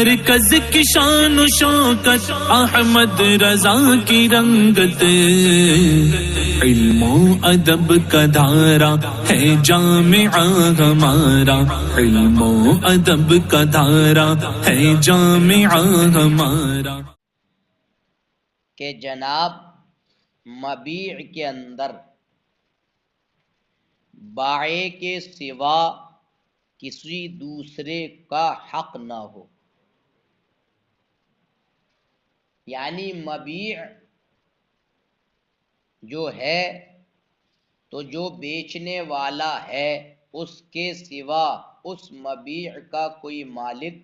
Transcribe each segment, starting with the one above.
مرکز کی شان و شوکت احمد رضا کی رنگت، علم و ادب کا دھارا ہے جامعہ ہمارا، علم و ادب کا دھارا ہے جامعہ ہمارا۔ کہ جناب مبیع کے اندر بائع کے سوا کسی دوسرے کا حق نہ ہو، یعنی مبیع جو ہے تو جو بیچنے والا ہے اس کے سوا اس مبیع کا کوئی مالک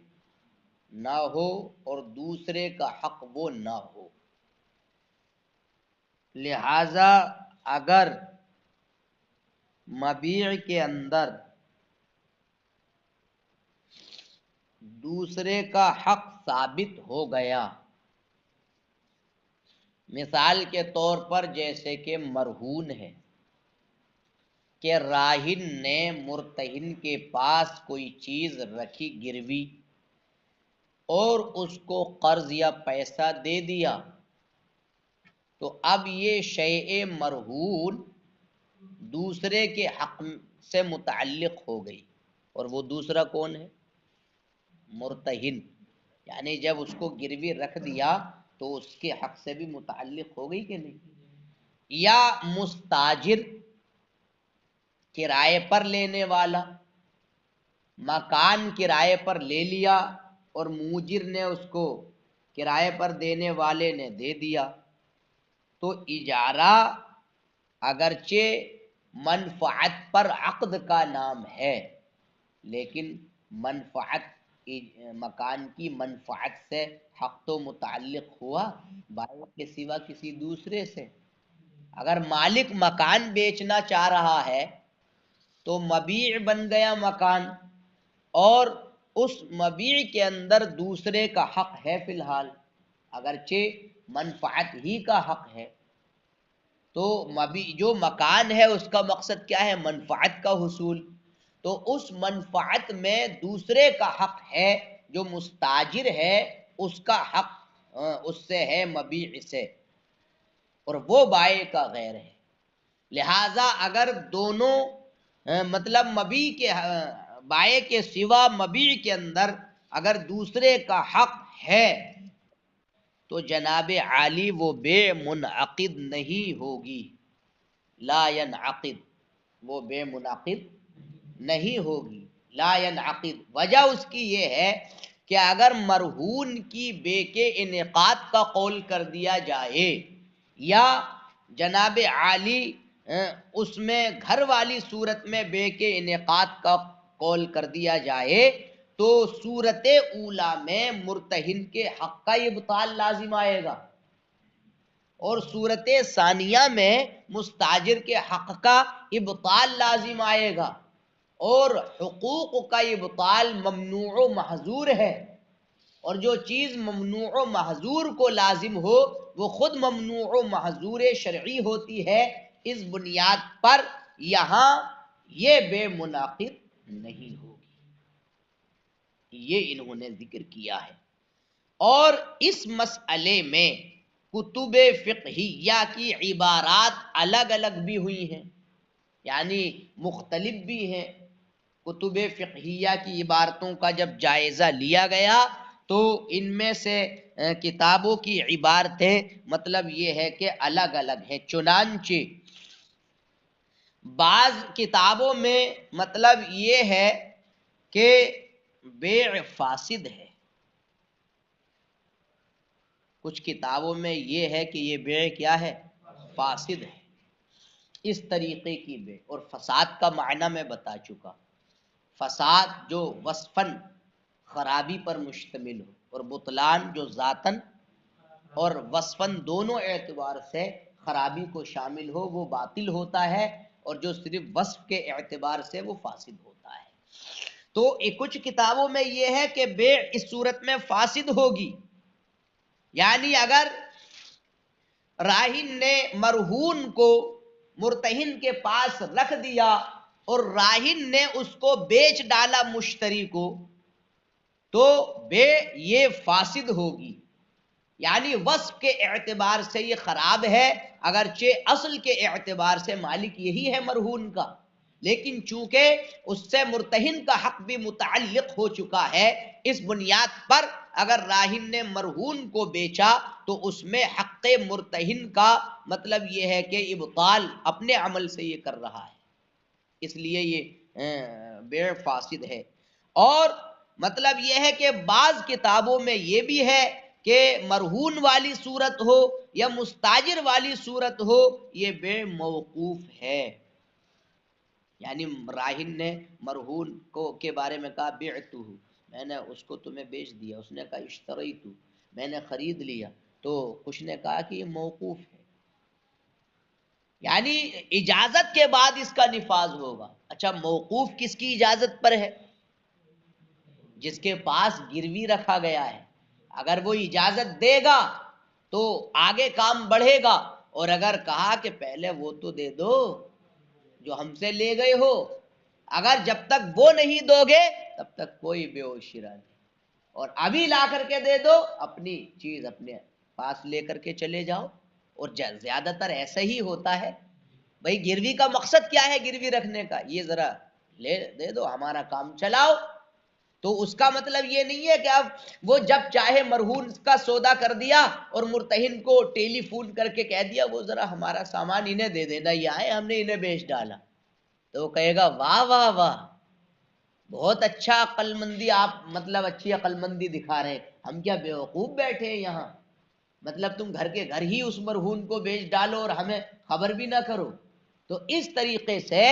نہ ہو اور دوسرے کا حق وہ نہ ہو۔ لہذا اگر مبیع کے اندر دوسرے کا حق ثابت ہو گیا، مثال کے طور پر جیسے کہ مرہون ہے کہ راہن نے مرتہن کے پاس کوئی چیز رکھی گروی اور اس کو قرض یا پیسہ دے دیا، تو اب یہ شیء مرہون دوسرے کے حق سے متعلق ہو گئی، اور وہ دوسرا کون ہے؟ مرتہن، یعنی جب اس کو گروی رکھ دیا تو اس کے حق سے بھی متعلق ہو گئی کہ نہیں؟ یا مستاجر، کرائے پر لینے والا، مکان کرائے پر لے لیا اور موجر نے اس کو کرائے پر دینے والے نے دے دیا، تو اجارہ اگرچہ منفعت پر عقد کا نام ہے لیکن منفعت مکان کی منفعت سے حق تو متعلق ہوا بائع کے سوا کسی دوسرے سے۔ اگر مالک مکان بیچنا چاہ رہا ہے تو مبیع بن گیا مکان، اور اس مبیع کے اندر دوسرے کا حق ہے فی الحال، اگرچہ منفعت ہی کا حق ہے، تو جو مکان ہے اس کا مقصد کیا ہے؟ منفعت کا حصول، تو اس منفعت میں دوسرے کا حق ہے، جو مستاجر ہے اس کا حق اس سے ہے مبیع سے، اور وہ بائع کا غیر ہے۔ لہذا اگر دونوں مطلب مبیع کے بائع کے سوا مبیع کے اندر اگر دوسرے کا حق ہے تو جناب عالی وہ بے منعقد نہیں ہوگی، لا ينعقد، وہ بے منعقد نہیں ہوگی، لا ينعقد۔ وجہ اس کی یہ ہے کہ اگر مرہون کی بے کے انعقاد کا قول کر دیا جائے یا جناب عالی اس میں گھر والی صورت میں بے کے انعقاد کا قول کر دیا جائے تو صورت اولا میں مرتہن کے حق کا ابطال لازم آئے گا، اور صورت ثانیہ میں مستاجر کے حق کا ابطال لازم آئے گا، اور حقوق کا ابطال ممنوع و محظور ہے، اور جو چیز ممنوع و محظور کو لازم ہو وہ خود ممنوع و محظور شرعی ہوتی ہے، اس بنیاد پر یہاں یہ بے منعقد نہیں ہوگی، یہ انہوں نے ذکر کیا ہے۔ اور اس مسئلے میں کتب فقہیہ کی عبارات الگ الگ بھی ہوئی ہیں، یعنی مختلف بھی ہیں۔ کتب فقہیہ کی عبارتوں کا جب جائزہ لیا گیا تو ان میں سے کتابوں کی عبارتیں مطلب یہ ہے کہ الگ الگ ہیں، چنانچہ بعض کتابوں میں مطلب یہ ہے کہ بیع فاسد ہے، کچھ کتابوں میں یہ ہے کہ یہ بیع کیا ہے؟ فاسد ہے، اس طریقے کی بیع۔ اور فساد کا معنی میں بتا چکا، فساد جو وصفاً خرابی پر مشتمل ہو، اور بطلان جو ذاتاً اور وصفاً دونوں اعتبار سے خرابی کو شامل ہو وہ باطل ہوتا ہے، اور جو صرف وصف کے اعتبار سے وہ فاسد ہوتا ہے۔ تو کچھ کتابوں میں یہ ہے کہ بیع اس صورت میں فاسد ہوگی، یعنی اگر راہن نے مرہون کو مرتہن کے پاس رکھ دیا اور راہن نے اس کو بیچ ڈالا مشتری کو، تو بے یہ فاسد ہوگی، یعنی وصف کے اعتبار سے یہ خراب ہے، اگرچہ اصل کے اعتبار سے مالک یہی ہے مرہون کا، لیکن چونکہ اس سے مرتہن کا حق بھی متعلق ہو چکا ہے، اس بنیاد پر اگر راہن نے مرہون کو بیچا تو اس میں حق مرتہن کا مطلب یہ ہے کہ ابطال اپنے عمل سے یہ کر رہا ہے، اس لیے یہ بیع فاسد ہے۔ اور مطلب یہ ہے کہ بعض کتابوں میں یہ بھی ہے کہ مرہون والی صورت ہو یا مستاجر والی صورت ہو، یہ بیع موقوف ہے، یعنی راہن نے مرہون کو کے بارے میں کہا بعتہ، میں نے اس کو تمہیں بیچ دیا، اس نے کہا اشتریتہ، میں نے خرید لیا، تو کچھ نے کہا کہ یہ موقوف ہے، یعنی اجازت کے بعد اس کا نفاذ ہوگا۔ اچھا موقوف کس کی اجازت پر ہے؟ جس کے پاس گروی رکھا گیا ہے، اگر وہ اجازت دے گا تو آگے کام بڑھے گا، اور اگر کہا کہ پہلے وہ تو دے دو جو ہم سے لے گئے ہو، اگر جب تک وہ نہیں دو گے تب تک کوئی بیع و شرا نہیں، اور ابھی لا کر کے دے دو، اپنی چیز اپنے پاس لے کر کے چلے جاؤ۔ اور زیادہ تر ایسا ہی ہوتا ہے، بھئی گروی کا مقصد کیا ہے گروی رکھنے کا؟ یہ ذرا لے دے دو، ہمارا کام چلاؤ۔ تو اس کا مطلب یہ نہیں ہے کہ اب وہ جب چاہے مرہون کا سودا کر دیا اور مرتہن کو ٹیلی فون کر کے کہہ دیا وہ ذرا ہمارا سامان انہیں دے دینا، یہ آئے ہم نے انہیں بیچ ڈالا، تو وہ کہے گا واہ واہ واہ، بہت اچھا عقل مندی، آپ مطلب اچھی عقل مندی دکھا رہے ہیں، ہم کیا بیوقوف بیٹھے ہیں یہاں، مطلب تم گھر کے گھر ہی اس مرہون کو بیچ ڈالو اور ہمیں خبر بھی نہ کرو۔ تو اس طریقے سے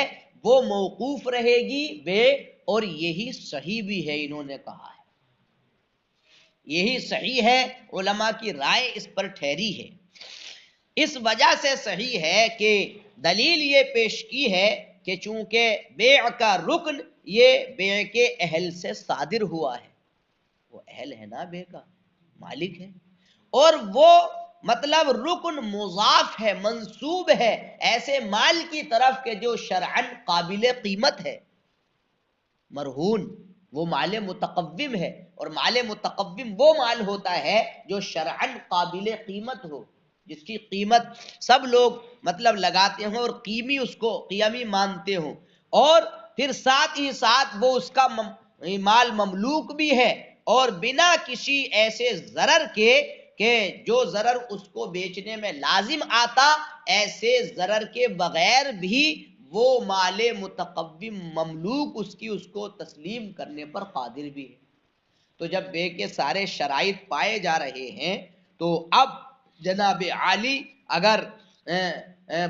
وہ موقوف رہے گی بے، اور یہی صحیح بھی ہے، انہوں نے کہا ہے یہی صحیح ہے، علماء کی رائے اس پر ٹھہری ہے۔ اس وجہ سے صحیح ہے کہ دلیل یہ پیش کی ہے کہ چونکہ بیع کا رکن یہ بیع کے اہل سے صادر ہوا ہے، وہ اہل ہے نا بیع کا، مالک ہے، اور وہ مطلب رکن مضاف ہے، منسوب ہے ایسے مال کی طرف کہ جو شرعاً قابل قیمت ہے۔ مرہون وہ مال متقوم ہے، اور مال متقوم وہ مال ہوتا ہے جو شرعاً قابل قیمت ہو، جس کی قیمت سب لوگ مطلب لگاتے ہوں اور قیمی اس کو قیمی مانتے ہوں، اور پھر ساتھ ہی ساتھ وہ اس کا مال مملوک بھی ہے، اور بنا کسی ایسے ضرر کے کہ جو ضرر اس کو بیچنے میں لازم آتا، ایسے ضرر کے بغیر بھی وہ مال متقوم مملوک اس کو تسلیم کرنے پر قادر بھی ہے۔ تو جب بے کے سارے شرائط پائے جا رہے ہیں تو اب جناب عالی اگر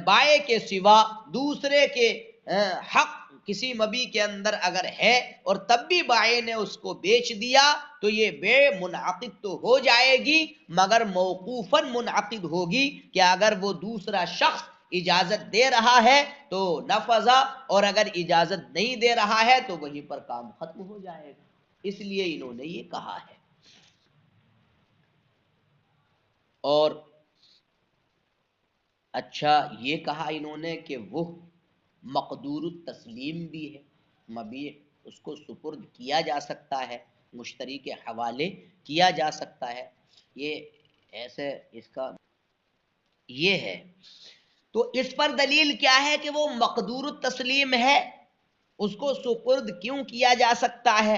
بائے کے سوا دوسرے کے حق کسی مبی کے اندر اگر ہے اور تب بھی بائے نے اس کو بیچ دیا تو یہ بے منعقد تو ہو جائے گی، مگر موقوفاً منعقد ہوگی کہ اگر وہ دوسرا شخص اجازت دے رہا ہے تو نفذا، اور اگر اجازت نہیں دے رہا ہے تو وہیں پر کام ختم ہو جائے گا، اس لیے انہوں نے یہ کہا ہے۔ اور اچھا یہ کہا انہوں نے کہ وہ مقدور التسلیم بھی ہے، مبیع اس کو سپرد کیا جا سکتا ہے، مشتری کے حوالے کیا جا سکتا ہے، یہ ایسے اس کا یہ ہے۔ تو اس پر دلیل کیا ہے کہ وہ مقدور التسلیم ہے، اس کو سپرد کیوں کیا جا سکتا ہے؟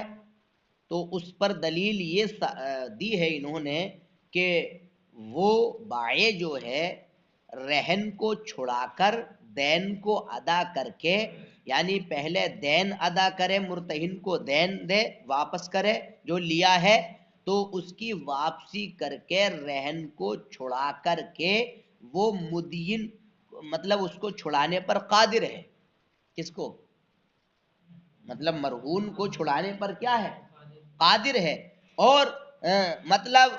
تو اس پر دلیل یہ دی ہے انہوں نے کہ وہ بائع جو ہے رہن کو چھڑا کر دین کو ادا کر کے، یعنی پہلے دین ادا کرے، مرتہن کو دین دے، واپس کرے جو لیا ہے، تو اس کی واپسی کر کے رہن کو چھڑا کر کے وہ مدین مطلب اس کو چھڑانے پر قادر ہے۔ کس کو؟ مطلب مرہون کو چھڑانے پر کیا ہے؟ قادر ہے، اور مطلب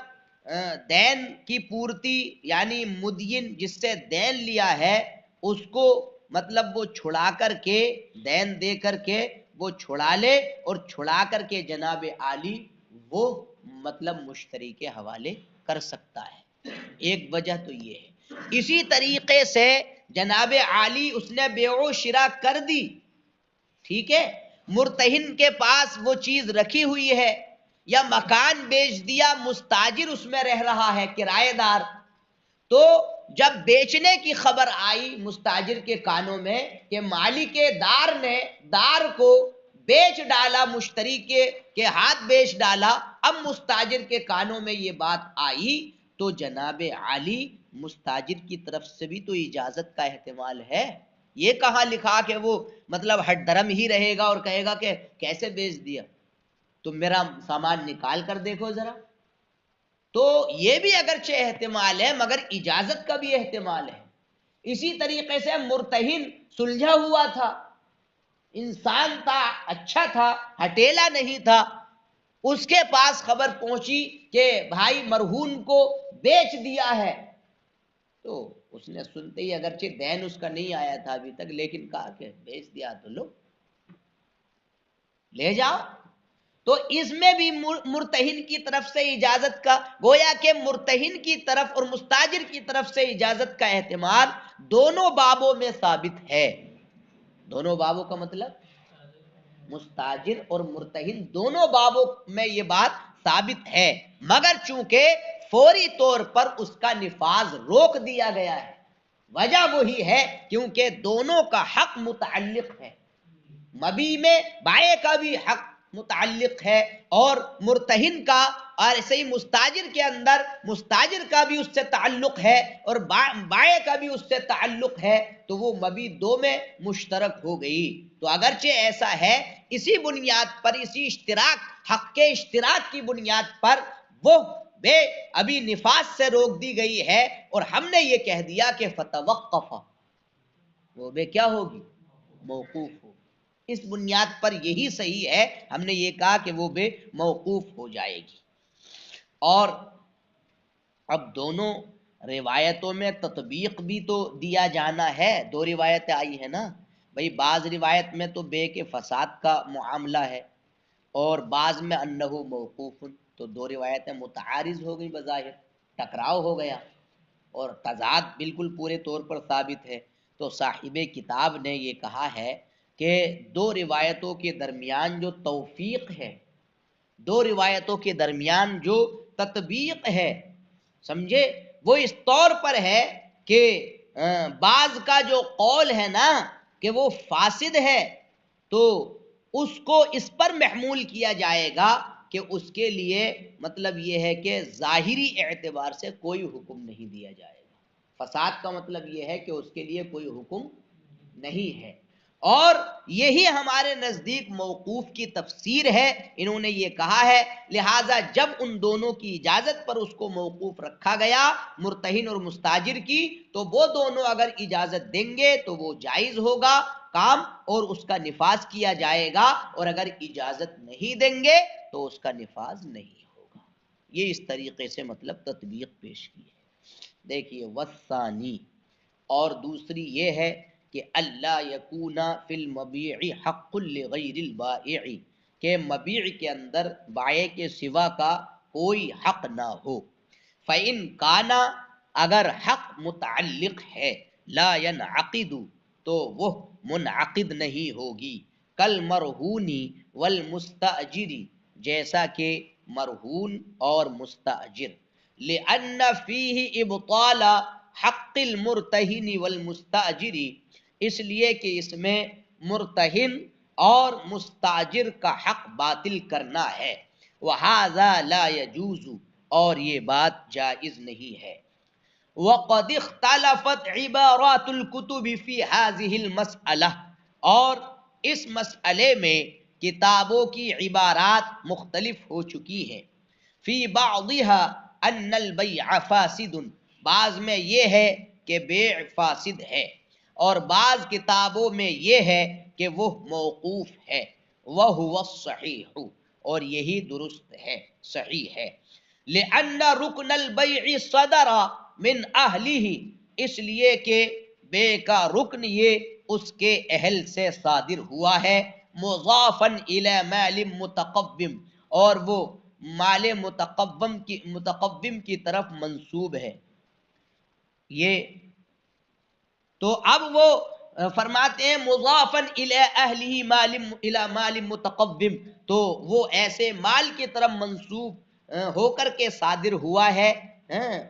دین کی پورتی یعنی مدین جس سے دین لیا ہے اس کو مطلب وہ چھڑا کر کے دین دے کر کے وہ چھڑا لے، اور چھڑا کر کے جناب عالی وہ مطلب مشتری کے حوالے کر سکتا ہے۔ ایک وجہ تو یہ ہے۔ اسی طریقے سے جناب عالی اس نے بیع و شرا کر دی، ٹھیک ہے، مرتہن کے پاس وہ چیز رکھی ہوئی ہے، یا مکان بیچ دیا، مستاجر اس میں رہ رہا ہے، کرایہ دار، تو جب بیچنے کی خبر آئی مستاجر کے کانوں میں کہ مالک دار نے دار کو بیچ ڈالا، مشتری کے ہاتھ بیچ ڈالا، اب مستاجر کے کانوں میں یہ بات آئی تو جناب عالی مستاجر کی طرف سے بھی تو اجازت کا احتمال ہے. یہ کہاں لکھا کہ وہ مطلب ہٹ درم ہی رہے گا اور کہے گا کہ کیسے بیچ دیا، تم میرا سامان نکال کر دیکھو ذرا. تو یہ بھی اگرچہ احتمال ہے مگر اجازت کا بھی احتمال ہے. اسی طریقے سے مرتہن سلجھا ہوا تھا، انسان تھا، اچھا تھا، ہٹیلا نہیں تھا، اس کے پاس خبر پہنچی کہ بھائی مرہون کو بیچ دیا ہے، تو اس نے سنتے ہی اگرچہ دین اس کا نہیں آیا تھا ابھی تک، لیکن کہا کہ بیچ دیا تو لو لے جاؤ. تو اس میں بھی مرتہن کی طرف سے اجازت کا، گویا کہ مرتہن کی طرف اور مستاجر کی طرف سے اجازت کا احتمال دونوں بابوں میں ثابت ہے. دونوں بابوں کا مطلب مستاجر اور مرتہن دونوں بابوں میں یہ بات ثابت ہے، مگر چونکہ فوری طور پر اس کا نفاذ روک دیا گیا ہے. وجہ وہی ہے کیونکہ دونوں کا حق متعلق ہے، مبی میں بائے کا بھی حق متعلق ہے اور مرتہن کا، اور ایسے ہی مستاجر کے اندر مستاجر کا بھی اس سے تعلق ہے اور بائے کا بھی اس سے تعلق ہے، تو وہ مبی دو میں مشترک ہو گئی. تو اگرچہ ایسا ہے اسی بنیاد پر، اسی اشتراک، حق کے اشتراک کی بنیاد پر وہ بے ابھی نفاذ سے روک دی گئی ہے اور ہم نے یہ کہہ دیا کہ فتوقف، وہ بے کیا ہوگی، موقوف ہوگی. اس بنیاد پر یہی صحیح ہے، ہم نے یہ کہا کہ وہ بے موقوف ہو جائے گی. اور اب دونوں روایتوں میں تطبیق بھی تو دیا جانا ہے. دو روایتیں آئی ہیں نا بھئی، بعض روایت میں تو بے کے فساد کا معاملہ ہے اور بعض میں انہو موقوف، تو دو روایتیں متعارض ہو گئی، بظاہر ٹکراؤ ہو گیا اور تضاد بالکل پورے طور پر ثابت ہے. تو صاحب کتاب نے یہ کہا ہے کہ دو روایتوں کے درمیان جو توفیق ہے، دو روایتوں کے درمیان جو تطبیق ہے، سمجھے، وہ اس طور پر ہے کہ بعض کا جو قول ہے نا کہ وہ فاسد ہے، تو اس کو اس پر محمول کیا جائے گا کہ اس کے لیے مطلب یہ ہے کہ ظاہری اعتبار سے کوئی حکم نہیں دیا جائے گا. فساد کا مطلب یہ ہے کہ اس کے لیے کوئی حکم نہیں ہے، اور یہی ہمارے نزدیک موقوف کی تفسیر ہے. انہوں نے یہ کہا ہے لہٰذا جب ان دونوں کی اجازت پر اس کو موقوف رکھا گیا، مرتہن اور مستاجر کی، تو وہ دونوں اگر اجازت دیں گے تو وہ جائز ہوگا کام اور اس کا نفاذ کیا جائے گا، اور اگر اجازت نہیں دیں گے تو اس کا نفاذ نہیں ہوگا. یہ اس طریقے سے مطلب تطبیق پیش کی ہے. دیکھیے والثانی، اور دوسری یہ ہے کہ اللہ یکون فی المبیع حق لغیر البائع، کہ مبیع کے اندر بائع کے سوا کا کوئی حق نہ ہو. فإن کان، اگر حق متعلق ہے، لا ينعقد، تو وہ منعقد نہیں ہوگی. کل مرہونی والمستأجری، جیسا کہ مرہون اور مستأجر. لأن فیہ ابطال حق المرتہن والمستأجر، اس لیے کہ اس میں مرتہن اور مستاجر کا حق باطل کرنا ہے. وَهَذَا لَا يَجُوزُ، اور یہ بات جائز نہیں ہے. وَقَدْ اخْتَلَفَتْ عِبَارَاتُ الْكُتُبِ فِي هَذِهِ الْمَسْأَلَةِ، اور اس مسئلے میں کتابوں کی عبارات مختلف ہو چکی ہیں. فی بعضها ان البیع فاسد، بعض میں یہ ہے کہ بیع فاسد ہے، اور بعض کتابوں میں یہ ہے کہ وہ موقوف ہے. وَهُوَ الصَّحِيحُ، اور یہی درست ہے، صحیح ہے. لِأَنَّ رُكْنَ الْبَيْعِ صَدَرَ مِنْ أَهْلِهِ، اس لیے کہ بے کا رکن یہ اس کے اہل سے صادر ہوا ہے. مضافاً إِلَى مَالٍ مُتَقَوِّمٍ، اور وہ مال متقوم کی طرف منسوب ہے. یہ تو اب وہ فرماتے ہیں مضافن الی اہلہ مال الی مال متقوم، تو وہ ایسے مال کی طرف منسوب ہو کر کے صادر ہوا ہے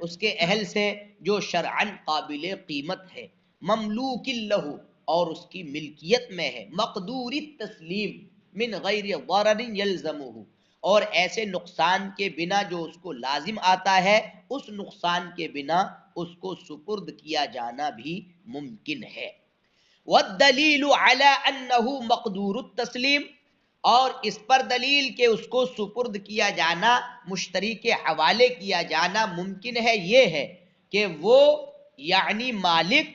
اس کے اہل سے جو شرعن قابل قیمت ہے، مملوک لہ اور اس کی ملکیت میں ہے، مقدور التسلیم من غیر ضرر یلزمہ، اور ایسے نقصان کے بنا جو اس کو لازم آتا ہے، اس نقصان کے بنا اس کو سپرد کیا جانا بھی ممکن ہے۔ والدلیل علی انہ مقدور التسلیم، اور اس پر دلیل کہ اس کو سپرد کیا جانا، مشتری کے حوالے کیا جانا ممکن ہے، یہ ہے کہ وہ یعنی مالک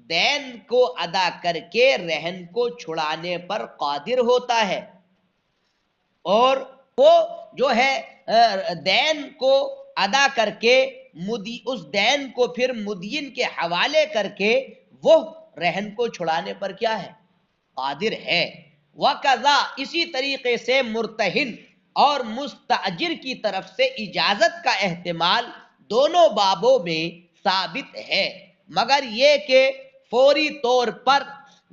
دین کو ادا کر کے رہن کو چھڑانے پر قادر ہوتا ہے، اور وہ جو ہے دین کو ادا کر کے اس دین کو پھر مدین کے حوالے کر کے وہ رہن کو چھڑانے پر کیا ہے؟ قادر ہے۔ وَقَذَا، اسی طریقے سے مرتہن اور مستاجر کی طرف سے اجازت کا احتمال دونوں بابوں میں ثابت ہے، مگر یہ کہ فوری طور پر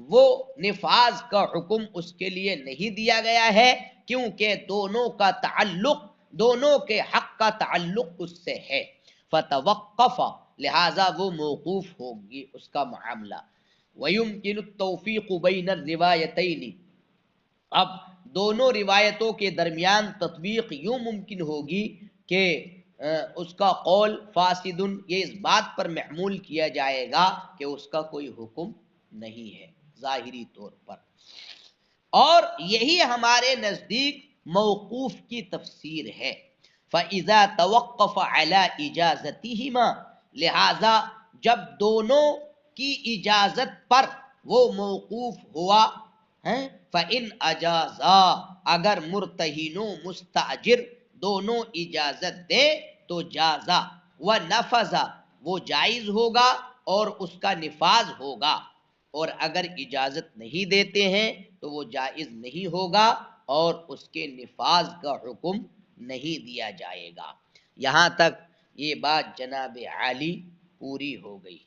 وہ نفاذ کا حکم اس کے لیے نہیں دیا گیا ہے، کیونکہ دونوں کا تعلق، دونوں کے حق کا تعلق اس سے ہے، فتوقف، لہذا وہ موقوف ہوگی اس کا معاملہ۔ وَيُمْكِنُ التَّوْفِيقُ بَيْنَ الرِّوَایَتَيْنِ، اب دونوں روایتوں کے درمیان تطبیق یوں ممکن ہوگی کہ اس کا قول فاسد، یہ اس بات پر محمول کیا جائے گا کہ اس کا کوئی حکم نہیں ہے ظاہری طور پر، اور یہی ہمارے نزدیک موقوف کی تفسیر ہے۔ فَإِذَا تَوَقَّفَ عَلَى إِجَازَتِهِمَا، لہذا جب دونوں کی اجازت پر وہ موقوف ہوا، فَإِنْ أَجَازَا، اگر مرتہن و مستاجر دونوں اجازت دیں تو جازا وَنَفَذَ، وہ جائز ہوگا اور اس کا نفاذ ہوگا، اور اگر اجازت نہیں دیتے ہیں تو وہ جائز نہیں ہوگا اور اس کے نفاذ کا حکم نہیں دیا جائے گا۔ یہاں تک یہ بات جناب عالی پوری ہو گئی۔